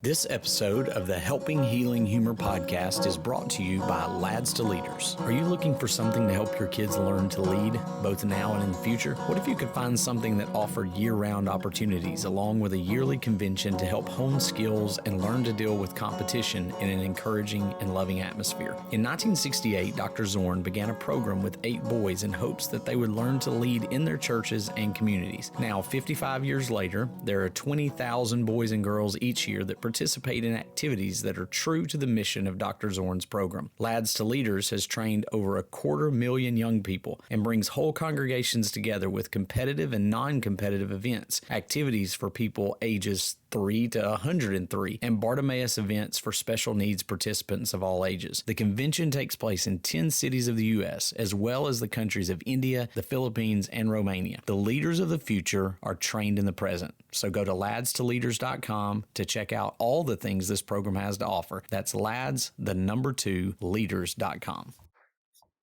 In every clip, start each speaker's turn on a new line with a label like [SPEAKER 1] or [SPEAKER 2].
[SPEAKER 1] This episode of the Helping Healing Humor podcast is brought to you by Lads to Leaders. Are you looking for something to help your kids learn to lead, both now and in the future? What if you could find something that offered year-round opportunities along with a yearly convention to help hone skills and learn to deal with competition in an encouraging and loving atmosphere? In 1968, Dr. Zorn began a program with 8 boys in hopes that they would learn to lead in their churches and communities. Now, 55 years later, there are 20,000 boys and girls each year that participate in activities that are true to the mission of Dr. Zorn's program. Lads to Leaders has trained over 250,000 young people and brings whole congregations together with competitive and non-competitive events, activities for people ages 3 to 103, and Bartimaeus events for special needs participants of all ages. The convention takes place in 10 cities of the U.S., as well as the countries of India, the Philippines, and Romania. The leaders of the future are trained in the present. So go to ladstoleaders.com to check out all the things this program has to offer. That's leaders.com.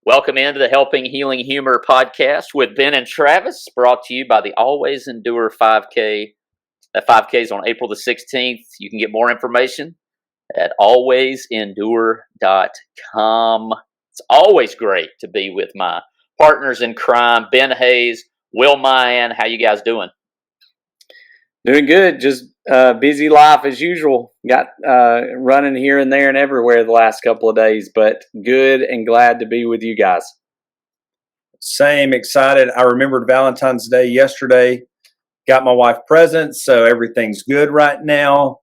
[SPEAKER 2] Welcome into the Helping Healing Humor podcast with Ben and Travis, brought to you by the Always Endure 5K. That 5K is on April the 16th. You can get more information at alwaysendure.com. It's always great to be with my partners in crime, Ben Hayes, Will Mayan. How you guys doing?
[SPEAKER 3] Doing good. Just busy life as usual. Got running here and there and everywhere the last couple of days, but good and glad to be with you guys.
[SPEAKER 4] Same, excited. I remembered Valentine's Day yesterday. Got my wife presents, so everything's good right now,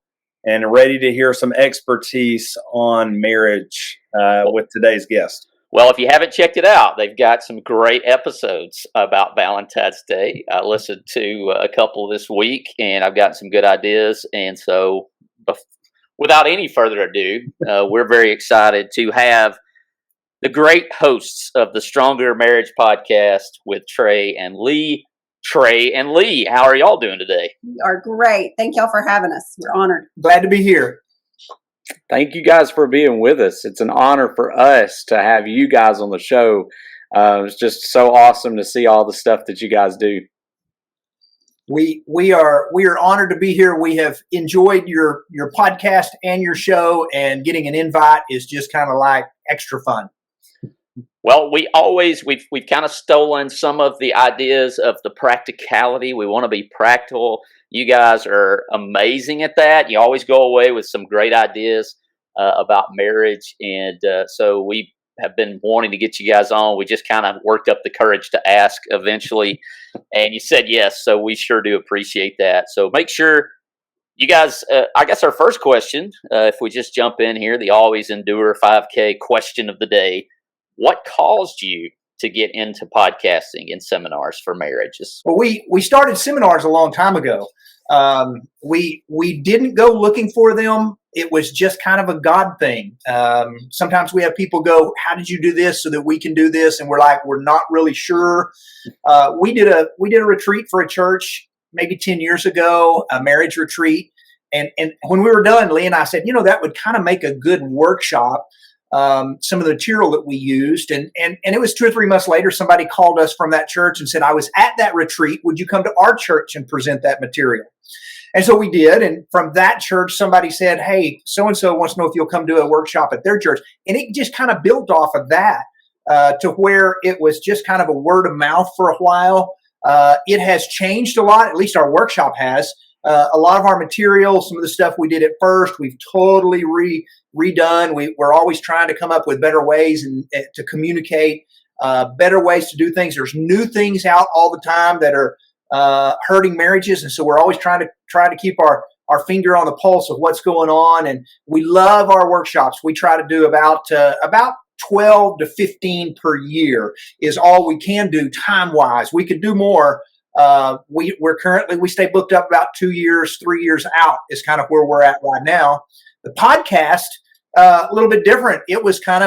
[SPEAKER 4] and ready to hear some expertise on marriage with today's guest.
[SPEAKER 2] Well, if you haven't checked it out, they've got some great episodes about Valentine's Day. I listened to a couple this week, and I've gotten some good ideas. And so, without any further ado, we're very excited to have the great hosts of the Stronger Marriage podcast with Trey and Lea. Trey and Lea, how are y'all doing today?
[SPEAKER 5] We are great. Thank y'all for having us. We're honored.
[SPEAKER 4] Glad to be here.
[SPEAKER 3] Thank you guys for being with us. It's an honor for us to have you guys on the show. It's just so awesome to see all the stuff that you guys do.
[SPEAKER 6] We are honored to be here. We have enjoyed your podcast and your show, and getting an invite is just kind of like extra fun.
[SPEAKER 2] Well, we've kind of stolen some of the ideas of the practicality. We want to be practical. You guys are amazing at that. You always go away with some great ideas about marriage. And so we have been wanting to get you guys on. We just kind of worked up the courage to ask eventually. And you said yes. So we sure do appreciate that. So make sure you guys, I guess our first question, if we just jump in here, the Always Endure 5K question of the day. What caused you to get into podcasting and seminars for marriages?
[SPEAKER 6] Well, we started seminars a long time ago. We didn't go looking for them. It was just kind of a God thing. Sometimes we have people go, "How did you do this so that we can do this?" And we're like, "We're not really sure." We did a retreat for a church maybe 10 years ago, a marriage retreat. And when we were done, Lee and I said, that would kind of make a good workshop. Some of the material that we used. And it was 2 or 3 months later, somebody called us from that church and said, "I was at that retreat. Would you come to our church and present that material?" And so we did. And from that church, somebody said, "Hey, so-and-so wants to know if you'll come do a workshop at their church." And it just kind of built off of that to where it was just kind of a word of mouth for a while. It has changed a lot. At least our workshop has. A lot of our material, some of the stuff we did at first, we've totally redone. We're always trying to come up with better ways and to communicate, better ways to do things. There's new things out all the time that are hurting marriages, and so we're always trying to keep our finger on the pulse of what's going on. And we love our workshops. We try to do about 12 to 15 per year is all we can do time-wise. We could do more. We stay booked up about 2 years, 3 years out is kind of where we're at right now. The podcast, a little bit different. It was it's kind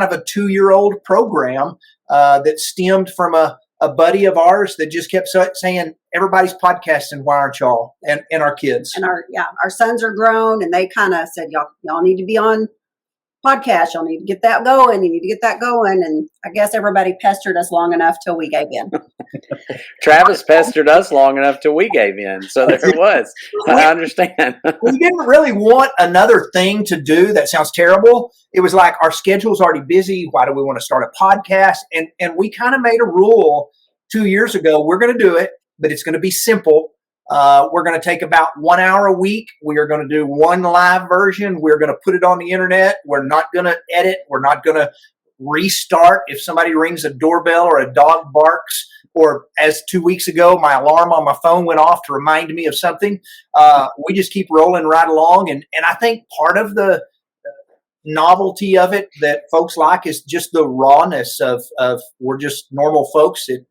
[SPEAKER 6] of a 2-year-old program that stemmed from a buddy of ours that just kept saying, "Everybody's podcasting. Why aren't y'all?" And our kids.
[SPEAKER 5] And our sons are grown, and they kind of said, y'all need to be on podcast. Y'all need to get that going. You need to get that going. And I guess everybody pestered us long enough till we gave in.
[SPEAKER 3] Travis pestered us long enough till we gave in. So there it was. I understand.
[SPEAKER 6] We didn't really want another thing to do. That sounds terrible. It was like our schedule's already busy. Why do we want to start a podcast? And we kind of made a rule 2 years ago. We're going to do it, but it's going to be simple. We're going to take about 1 hour a week. We are going to do one live version. We're going to put it on the internet. We're not going to edit. We're not going to restart if somebody rings a doorbell or a dog barks, or as 2 weeks ago, my alarm on my phone went off to remind me of something. We just keep rolling right along. And I think part of the novelty of it that folks like is just the rawness of we're just normal folks that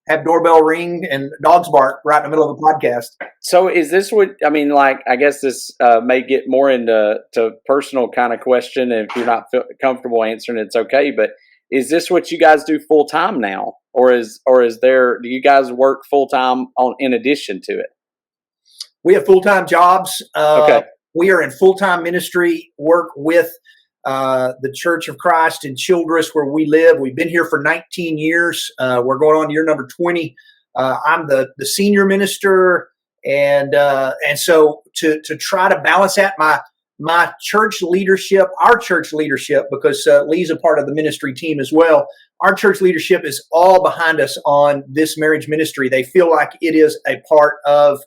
[SPEAKER 6] have doorbell ring and dogs bark right in the middle of a podcast.
[SPEAKER 3] So is this what, I mean, like, I guess this may get more into personal kind of question. And if you're not comfortable answering, it's okay. But is this what you guys do full time now? Or is there, do you guys work full time in addition to it?
[SPEAKER 6] We have full-time jobs.
[SPEAKER 3] Okay.
[SPEAKER 6] We are in full-time ministry, work with the Church of Christ in Childress, where we live. We've been here for 19 years. We're going on year number 20. I'm the senior minister, and so to try to balance that, my church leadership, our church leadership, because Lee's a part of the ministry team as well. Our church leadership is all behind us on this marriage ministry. They feel like it is a part of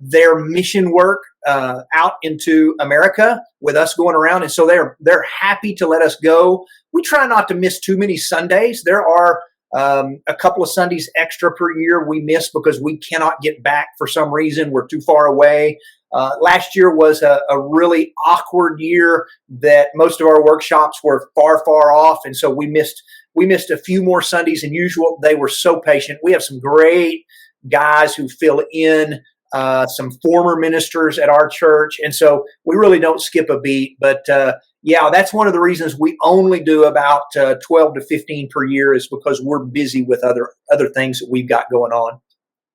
[SPEAKER 6] their mission work out into America with us going around, and so they're happy to let us go. We try not to miss too many Sundays. There are a couple of Sundays extra per year we miss because we cannot get back for some reason. We're too far away. Last year was a really awkward year that most of our workshops were far off, and so we missed a few more Sundays than usual. They were so patient. We have some great guys who fill in. Some former ministers at our church. And so we really don't skip a beat. But yeah, that's one of the reasons we only do about 12 to 15 per year, is because we're busy with other things that we've got going on.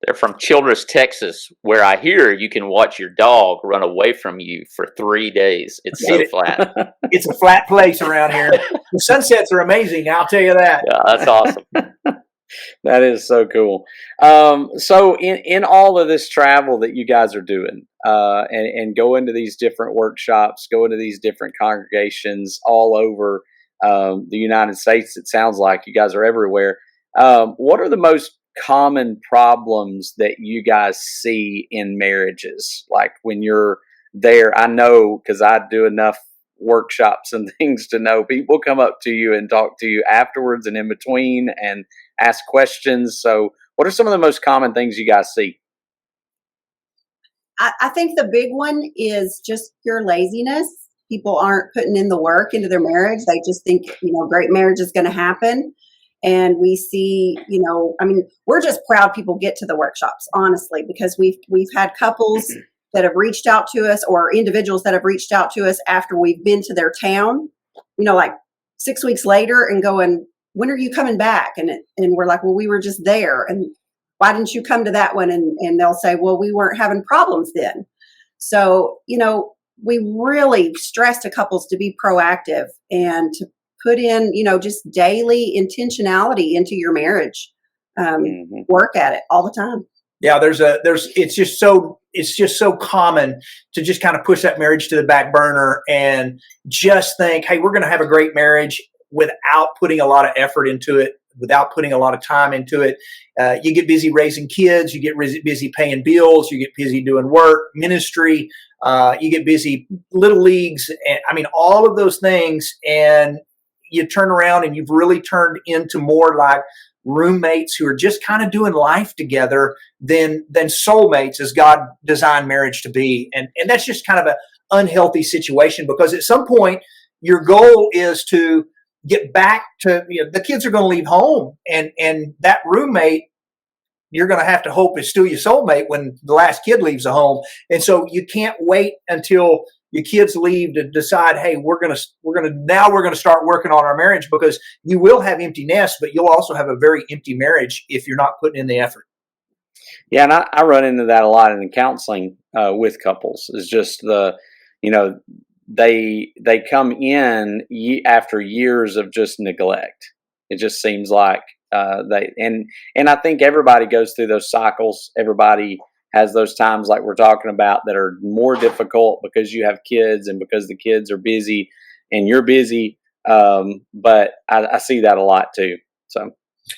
[SPEAKER 2] They're from Childress, Texas, where I hear you can watch your dog run away from you for 3 days. It's so flat.
[SPEAKER 6] It's a flat place around here. The sunsets are amazing, I'll tell you that.
[SPEAKER 2] Yeah, that's awesome.
[SPEAKER 3] That is so cool. So in all of this travel that you guys are doing, and go into these different workshops, go into these different congregations all over the United States, it sounds like you guys are everywhere. What are the most common problems that you guys see in marriages? Like when you're there, I know, because I do enough workshops and things to know people come up to you and talk to you afterwards and in between and ask questions. So what are some of the most common things you guys see?
[SPEAKER 5] I think the big one is just pure laziness. People aren't putting in the work into their marriage. They just think, great marriage is going to happen. And we see, we're just proud people get to the workshops, honestly, because we've had couples that have reached out to us, or individuals that have reached out to us after we've been to their town, like 6 weeks later, and going, when are you coming back? And we're like, well, we were just there. And why didn't you come to that one? And they'll say, well, we weren't having problems then. So, we really stress to couples to be proactive and to put in, just daily intentionality into your marriage. Work at it all the time.
[SPEAKER 6] Yeah, it's just so common to just kind of push that marriage to the back burner and just think, hey, we're going to have a great marriage without putting a lot of effort into it, without putting a lot of time into it. You get busy raising kids, you get busy paying bills, you get busy doing work, ministry, you get busy little leagues, and all of those things, and you turn around and you've really turned into more like roommates who are just kind of doing life together than soulmates as God designed marriage to be. And that's just kind of an unhealthy situation, because at some point your goal is to get back to, the kids are going to leave home, and that roommate you're going to have to hope is still your soulmate when the last kid leaves the home. And so you can't wait until your kids leave to decide, hey, we're going to start working on our marriage, because you will have empty nests, but you'll also have a very empty marriage if you're not putting in the effort.
[SPEAKER 3] Yeah, and I run into that a lot in counseling with couples. Is just they come in after years of just neglect. It just seems like and I think everybody goes through those cycles. Everybody has those times like we're talking about that are more difficult because you have kids and because the kids are busy and you're busy. But I see that a lot too. So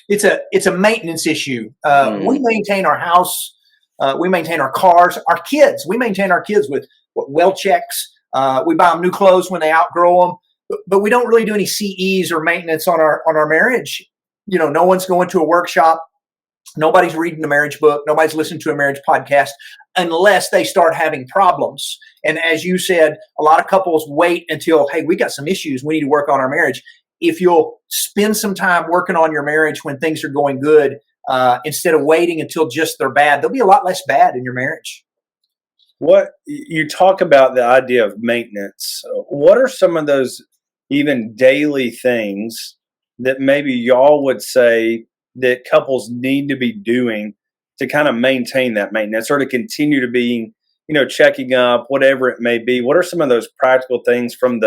[SPEAKER 6] it's a maintenance issue. We maintain our house. We maintain our cars, our kids. We maintain our kids with well checks. We buy them new clothes when they outgrow them, but we don't really do any CEs or maintenance on our marriage. You know, no one's going to a workshop. Nobody's reading a marriage book. Nobody's listening to a marriage podcast unless they start having problems. And as you said, a lot of couples wait until, hey, we got some issues. We need to work on our marriage. If you'll spend some time working on your marriage when things are going good, instead of waiting until just they're bad, there'll be a lot less bad in your marriage.
[SPEAKER 4] What you talk about the idea of maintenance. What are some of those even daily things that maybe y'all would say that couples need to be doing to kind of maintain that maintenance or to continue to be, checking up, whatever it may be? What are some of those practical things from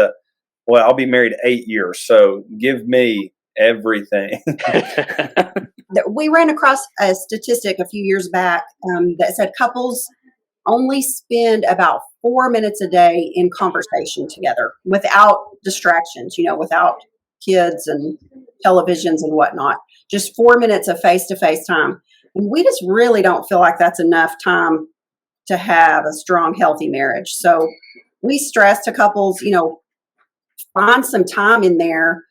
[SPEAKER 4] I'll be married 8 years, so give me everything.
[SPEAKER 5] We ran across a statistic a few years back that said couples only spend about 4 minutes a day in conversation together without distractions, without kids and televisions and whatnot. Just 4 minutes of face-to-face time. And we just really don't feel like that's enough time to have a strong, healthy marriage. So we stress to couples, find some time in there,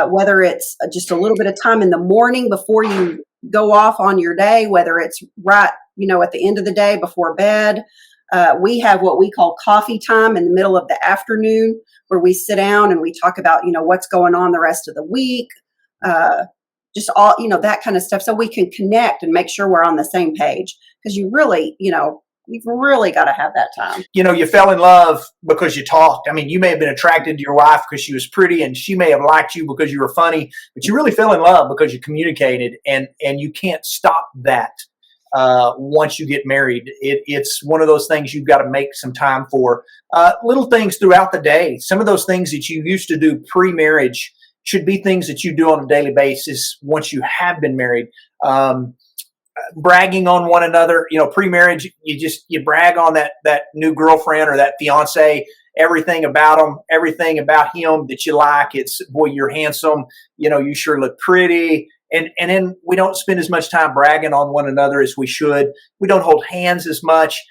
[SPEAKER 5] whether it's just a little bit of time in the morning before you go off on your day, whether it's right, at the end of the day before bed. We have what we call coffee time in the middle of the afternoon, where we sit down and we talk about, what's going on the rest of the week, just all, that kind of stuff. So we can connect and make sure we're on the same page, because you've really got to have that time.
[SPEAKER 6] You fell in love because you talked. I mean, you may have been attracted to your wife because she was pretty, and she may have liked you because you were funny, but you really fell in love because you communicated, and you can't stop that. Once you get married, it's one of those things you've got to make some time for. Little things throughout the day. Some of those things that you used to do pre-marriage should be things that you do on a daily basis once you have been married. Bragging on one another, pre-marriage, you brag on that new girlfriend or that fiance, everything about them, everything about him that you like. It's, boy, you're handsome. You sure look pretty. And then we don't spend as much time bragging on one another as we should. We don't hold hands as much.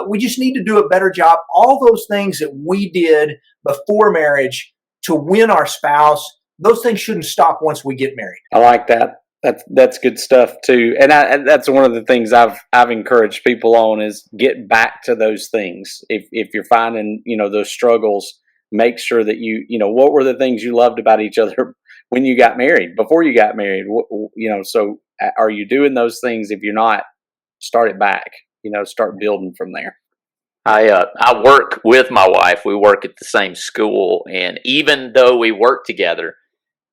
[SPEAKER 6] We just need to do a better job. All those things that we did before marriage to win our spouse, those things shouldn't stop once we get married.
[SPEAKER 3] I like that. That's good stuff too. And that's one of the things I've encouraged people on is get back to those things. If you're finding, those struggles, make sure that what were the things you loved about each other when you got married, before you got married, so are you doing those things? If you're not, start it back, start building from there.
[SPEAKER 2] I work with my wife. We work at the same school. And even though we work together,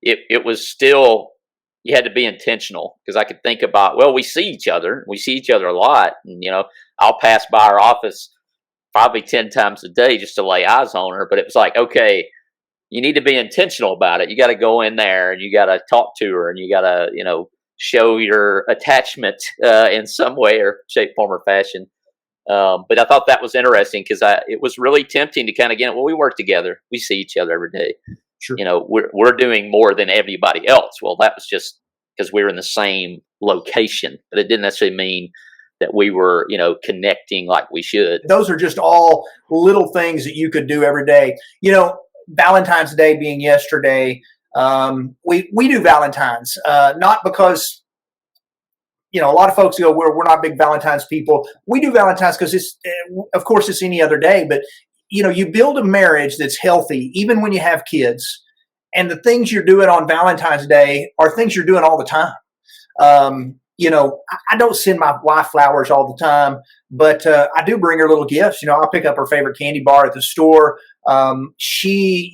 [SPEAKER 2] it was still, you had to be intentional, because I could think about, we see each other a lot. And, I'll pass by her office probably 10 times a day just to lay eyes on her. But it was like, okay, you need to be intentional about it. You got to go in there and you got to talk to her and you got to, show your attachment in some way or shape, form, or fashion. But I thought that was interesting, because it was really tempting to kind of get, we work together. We see each other every day.
[SPEAKER 6] Sure.
[SPEAKER 2] We're doing more than everybody else. Well, that was just because we were in the same location, but it didn't necessarily mean that we were, connecting like we should.
[SPEAKER 6] Those are just all little things that you could do every day. Valentine's Day being yesterday, we do Valentine's, not because, a lot of folks go, we're not big Valentine's people. We do Valentine's because of course it's any other day, but you build a marriage that's healthy, even when you have kids, and the things you're doing on Valentine's Day are things you're doing all the time. I don't send my wife flowers all the time, but I do bring her little gifts. I'll pick up her favorite candy bar at the store. She,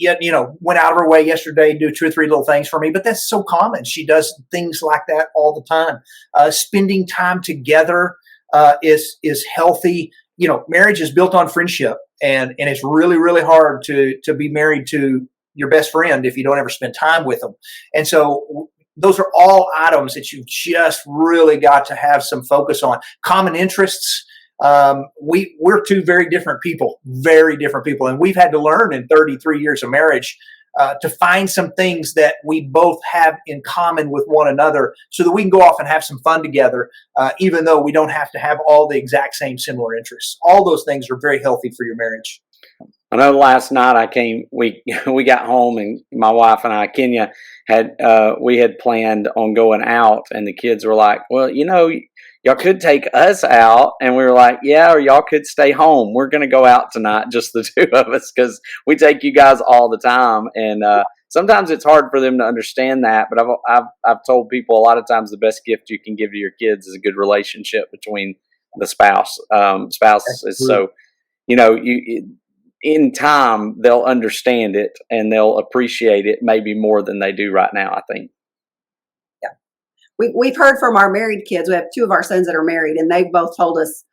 [SPEAKER 6] went out of her way yesterday to do 2 or 3 little things for me, but that's so common. She does things like that all the time. Spending time together is healthy. Marriage is built on friendship, and it's really, really hard to be married to your best friend if you don't ever spend time with them. And so those are all items that you've just really got to have some focus on. Common interests. We're two very different people, and we've had to learn in 33 years of marriage to find some things that we both have in common with one another, so that we can go off and have some fun together, even though we don't have to have all the exact same similar interests. All those things are very healthy for your marriage.
[SPEAKER 3] I know last night we got home, and my wife and I, Kenya, we had planned on going out, and the kids were like, well, y'all could take us out. And we were like, yeah, or y'all could stay home. We're going to go out tonight, just the two of us, because we take you guys all the time. And sometimes it's hard for them to understand that. But I've told people a lot of times the best gift you can give to your kids is a good relationship between the spouses. So, in time, they'll understand it and they'll appreciate it maybe more than they do right now, I think.
[SPEAKER 5] We've heard from our married kids. We have two of our sons that are married, and they've both told us,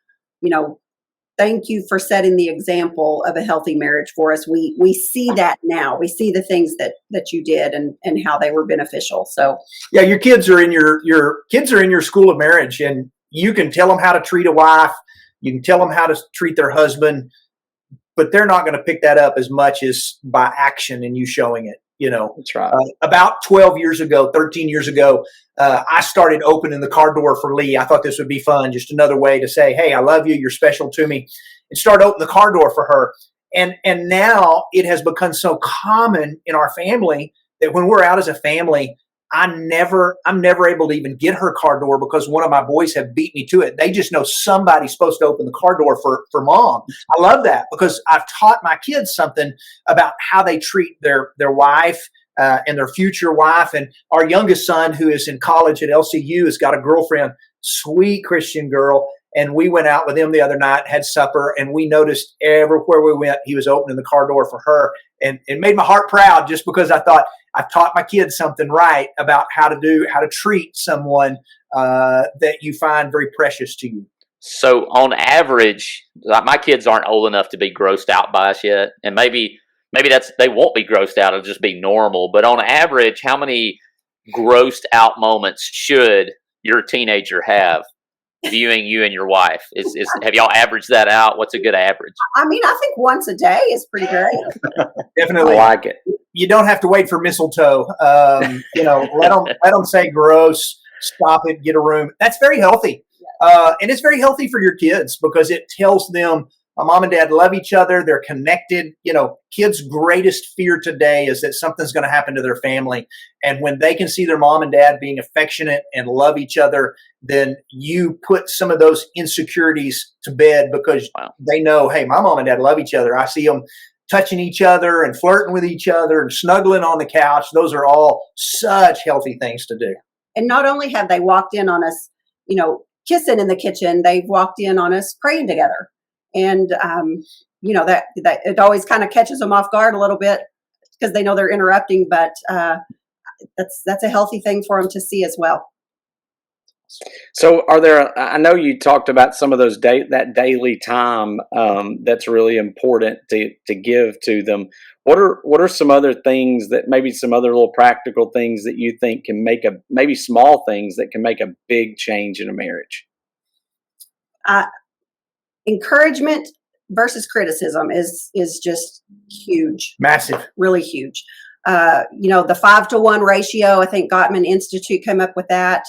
[SPEAKER 5] thank you for setting the example of a healthy marriage for us. We see that now. We see the things that you did and how they were beneficial. So
[SPEAKER 6] yeah, your kids are in your kids are in your school of marriage, and you can tell them how to treat a wife. You can tell them how to treat their husband, but they're not going to pick that up as much as by action and you showing it.
[SPEAKER 3] That's right.
[SPEAKER 6] About 13 years ago, I started opening the car door for Lee. I thought this would be fun, just another way to say, hey, I love you, you're special to me, and start opening the car door for her. And now it has become so common in our family that when we're out as a family, I'm never able to even get her car door because one of my boys have beat me to it. They just know somebody's supposed to open the car door for mom. I love that because I've taught my kids something about how they treat their wife and their future wife. And our youngest son, who is in college at LCU, has got a girlfriend, sweet Christian girl. And we went out with him the other night, had supper, and we noticed everywhere we went, he was opening the car door for her. And it made my heart proud just because I thought I've taught my kids something right about how to treat someone that you find very precious to you.
[SPEAKER 2] So on average, my kids aren't old enough to be grossed out by us yet. And maybe they won't be grossed out. It'll just be normal. But on average, how many grossed out moments should your teenager have viewing you and your wife? Have y'all averaged that out? What's a good average?
[SPEAKER 5] I think once a day is pretty great.
[SPEAKER 6] Definitely.
[SPEAKER 3] I like it.
[SPEAKER 6] You don't have to wait for mistletoe. Let them say gross, stop it, get a room. That's very healthy. And it's very healthy for your kids because it tells them mom and dad love each other. They're connected. Kids' greatest fear today is that something's going to happen to their family. And when they can see their mom and dad being affectionate and love each other, then you put some of those insecurities to bed because they know, hey, my mom and dad love each other. I see them touching each other and flirting with each other and snuggling on the couch. Those are all such healthy things to do.
[SPEAKER 5] And not only have they walked in on us, kissing in the kitchen, they've walked in on us praying together. And, that it always kind of catches them off guard a little bit because they know they're interrupting, but that's a healthy thing for them to see as well.
[SPEAKER 3] So I know you talked about some of those that daily time that's really important to give to them. What are some other things that maybe some other little practical things that you think can make maybe small things that can make a big change in a marriage?
[SPEAKER 5] Encouragement versus criticism is just huge.
[SPEAKER 6] Massive.
[SPEAKER 5] Really huge. The 5-to-1 ratio, I think Gottman Institute came up with that.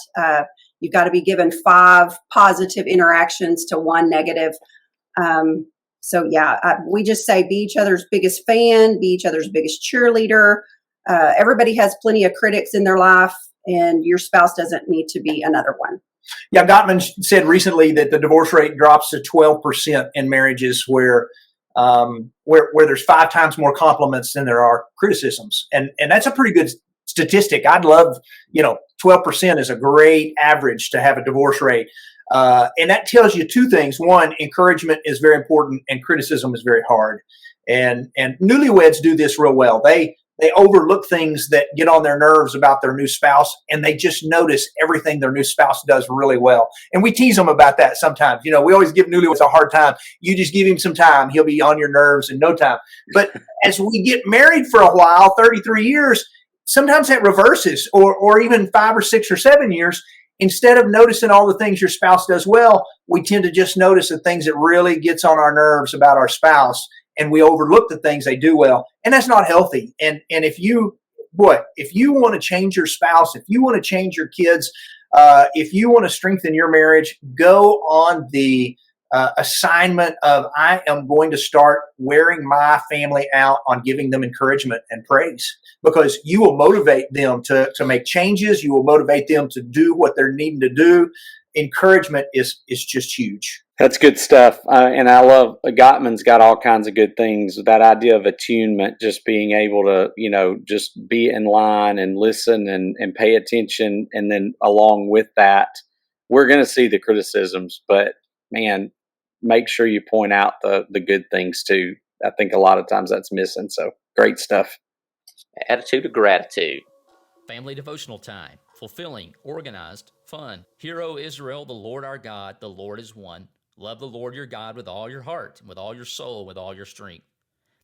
[SPEAKER 5] You've got to be given 5 positive interactions to 1 negative. We just say be each other's biggest fan, be each other's biggest cheerleader. Everybody has plenty of critics in their life, and your spouse doesn't need to be another one.
[SPEAKER 6] Yeah, Gottman said recently that the divorce rate drops to 12% in marriages where there's 5 times more compliments than there are criticisms, and that's a pretty good statistic. I'd love, 12% is a great average to have a divorce rate, and that tells you 2 things. One, encouragement is very important, and criticism is very hard. And newlyweds do this real well. They they overlook things that get on their nerves about their new spouse, and they just notice everything their new spouse does really well. And we tease them about that sometimes. We always give newlyweds a hard time. You just give him some time, he'll be on your nerves in no time. But as we get married for a while, 33 years, sometimes that reverses, or even 5 or 6 or 7 years. Instead of noticing all the things your spouse does well, we tend to just notice the things that really gets on our nerves about our spouse, and we overlook the things they do well. And that's not healthy. And if you want to change your spouse, if you want to change your kids, if you want to strengthen your marriage, go on the assignment of, I am going to start wearing my family out on giving them encouragement and praise, because you will motivate them to make changes. You will motivate them to do what they're needing to do. Encouragement is just huge.
[SPEAKER 3] That's good stuff. And I love Gottman's got all kinds of good things. That idea of attunement, just being able to, just be in line and listen and pay attention. And then along with that, we're going to see the criticisms, but man, make sure you point out the good things too. I think a lot of times that's missing. So great stuff.
[SPEAKER 2] Attitude of gratitude.
[SPEAKER 1] Family devotional time. Fulfilling, organized, fun. Hear, O Israel, the Lord our God, the Lord is one. Love the Lord your God with all your heart, and with all your soul, with all your strength.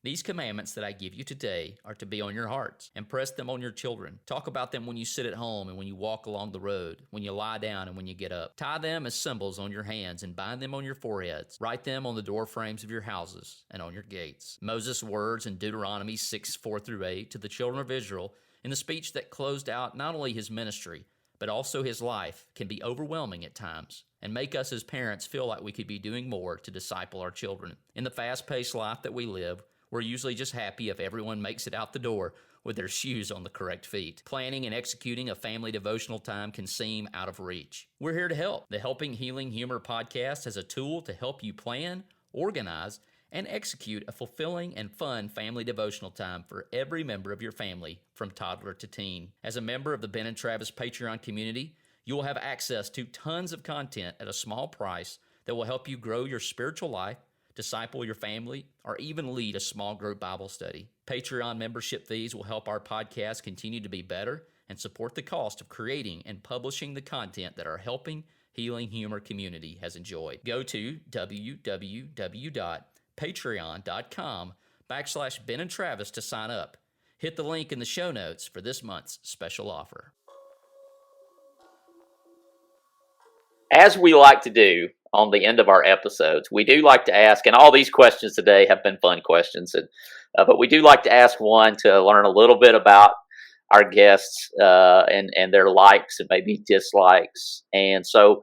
[SPEAKER 1] These commandments that I give you today are to be on your hearts. Impress them on your children. Talk about them when you sit at home and when you walk along the road, when you lie down and when you get up. Tie them as symbols on your hands and bind them on your foreheads. Write them on the door frames of your houses and on your gates. Moses' words in Deuteronomy 6:4-8 to the children of Israel in the speech that closed out not only his ministry, but also his life, can be overwhelming at times and make us as parents feel like we could be doing more to disciple our children. In the fast-paced life that we live, we're usually just happy if everyone makes it out the door with their shoes on the correct feet. Planning and executing a family devotional time can seem out of reach. We're here to help. The Helping Healing Humor podcast has a tool to help you plan, organize, and execute a fulfilling and fun family devotional time for every member of your family, from toddler to teen. As a member of the Ben and Travis Patreon community, you will have access to tons of content at a small price that will help you grow your spiritual life, disciple your family, or even lead a small group Bible study. Patreon membership fees will help our podcast continue to be better and support the cost of creating and publishing the content that our Helping Healing Humor community has enjoyed. Go to www.patreon.com/Ben and Travis to sign up. Hit the link in the show notes for this month's special offer.
[SPEAKER 2] As we like to do on the end of our episodes, we do like to ask, and all these questions today have been fun questions, but we do like to ask one to learn a little bit about our guests and their likes and maybe dislikes. And so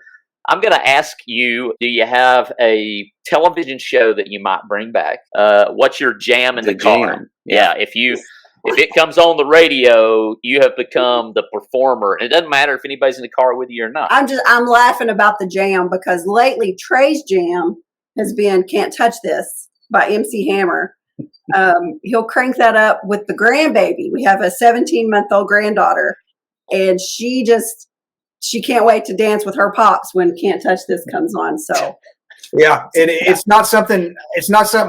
[SPEAKER 2] I'm going to ask you, do you have a television show that you might bring back? What's your jam in the car?
[SPEAKER 3] Jam.
[SPEAKER 2] Yeah, if it comes on the radio, you have become the performer. And it doesn't matter if anybody's in the car with you or not.
[SPEAKER 5] I'm laughing about the jam because lately Treys Jam has been Can't Touch This by MC Hammer. He'll crank that up with the grandbaby. We have a 17-month-old granddaughter, and she can't wait to dance with her pops when Can't Touch This comes on. So
[SPEAKER 6] yeah, it's not something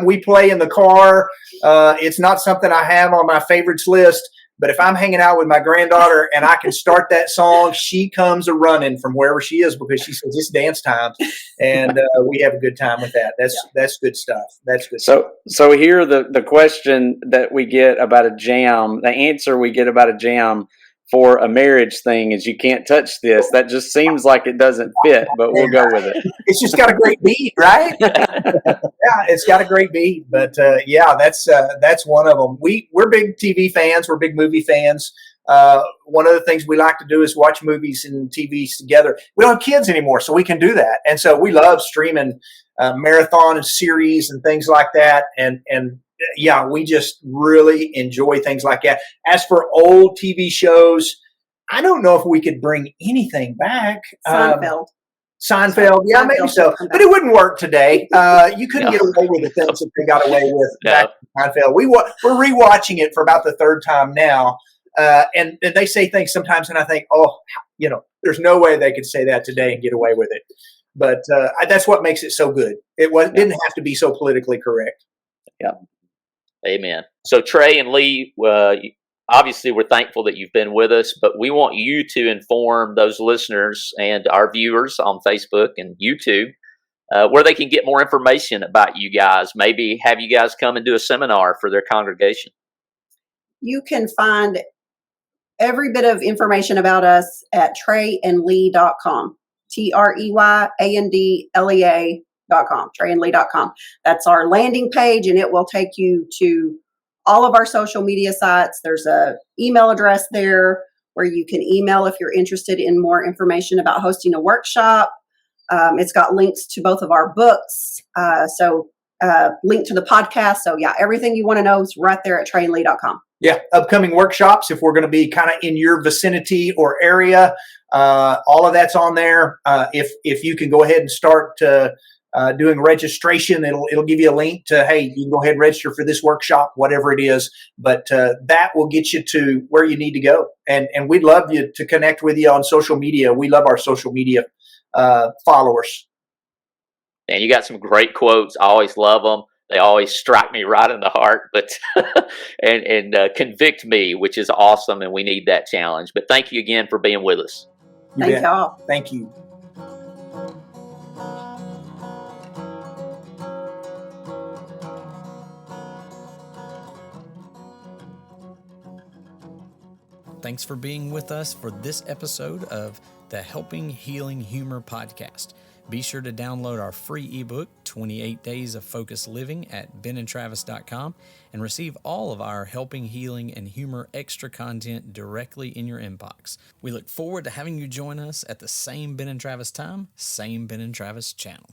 [SPEAKER 6] we play in the car. It's not something I have on my favorites list. But if I'm hanging out with my granddaughter and I can start that song, she comes a running from wherever she is because she says it's dance time, and we have a good time with that. That's good stuff. That's good.
[SPEAKER 3] So here the question that we get about a jam, the answer we get about a jam for a marriage thing is you can't touch this. That just seems like it doesn't fit, but we'll go with it.
[SPEAKER 6] It's just got a great beat, right? Yeah, it's got a great beat. But that's one of them. We're big TV fans. We're big movie fans. One of the things we like to do is watch movies and TVs together. We don't have kids anymore, so we can do that. And so we love streaming marathon and series and things like that. And yeah, we just really enjoy things like that. As for old TV shows, I don't know if we could bring anything back. Seinfeld, yeah, maybe so. But it wouldn't work today. You couldn't get away with the things that they got away with back in Seinfeld. We're rewatching it for about the third time now. And they say things sometimes, and I think, there's no way they could say that today and get away with it. But that's what makes it so good. Didn't have to be so politically correct.
[SPEAKER 3] Yeah.
[SPEAKER 2] Amen. So Trey and Lee, obviously we're thankful that you've been with us, but we want you to inform those listeners and our viewers on Facebook and YouTube where they can get more information about you guys. Maybe have you guys come and do a seminar for their congregation.
[SPEAKER 5] You can find every bit of information about us at treyandlea.com. TREYANDLEA.com. treyandlea.com. That's our landing page, and it will take you to all of our social media sites. There's a email address there where you can email if you're interested in more information about hosting a workshop. It's got links to both of our books. Link to the podcast. So yeah, everything you want to know is right there at treyandlea.com.
[SPEAKER 6] Yeah, upcoming workshops, if we're going to be kind of in your vicinity or area, all of that's on there. If you can go ahead and start doing registration, it'll give you a link to, hey, you can go ahead and register for this workshop, whatever it is. But that will get you to where you need to go. And we'd love you to connect with you on social media. We love our social media followers.
[SPEAKER 2] And you got some great quotes. I always love them. They always strike me right in the heart, but and convict me, which is awesome, and we need that challenge. But thank you again for being with us.
[SPEAKER 5] Thank y'all.
[SPEAKER 6] Thank you.
[SPEAKER 1] Thanks for being with us for this episode of the Helping Healing Humor podcast. Be sure to download our free ebook, 28 Days of Focused Living, at benandtravis.com and receive all of our Helping Healing and Humor extra content directly in your inbox. We look forward to having you join us at the same Ben and Travis time, same Ben and Travis channel.